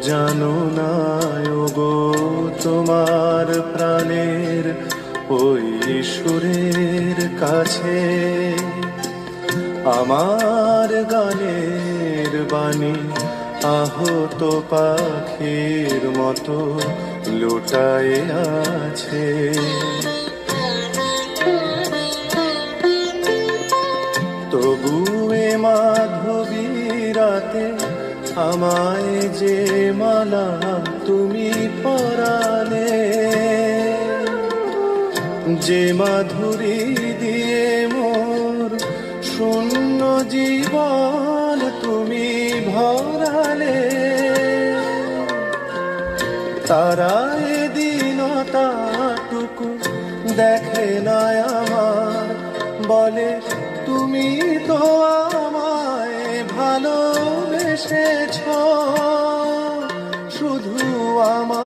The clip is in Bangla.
জানো না গো তোমার প্রাণের ওই সুরের কাছে আমার গানের বাণী আহত পাখির মতো লুটায়ে আছে। তবু এ মাধবী রাতে আমায় যে মালা তুমি পরালে, যে মাধুরী দিয়ে মোর শূন্য জীবন তুমি ভরালে, তারা এদিনটাটুকু দেখে না আমার, বলে তুমি তো আমায় ভালোবেসেছ শুধু আমার।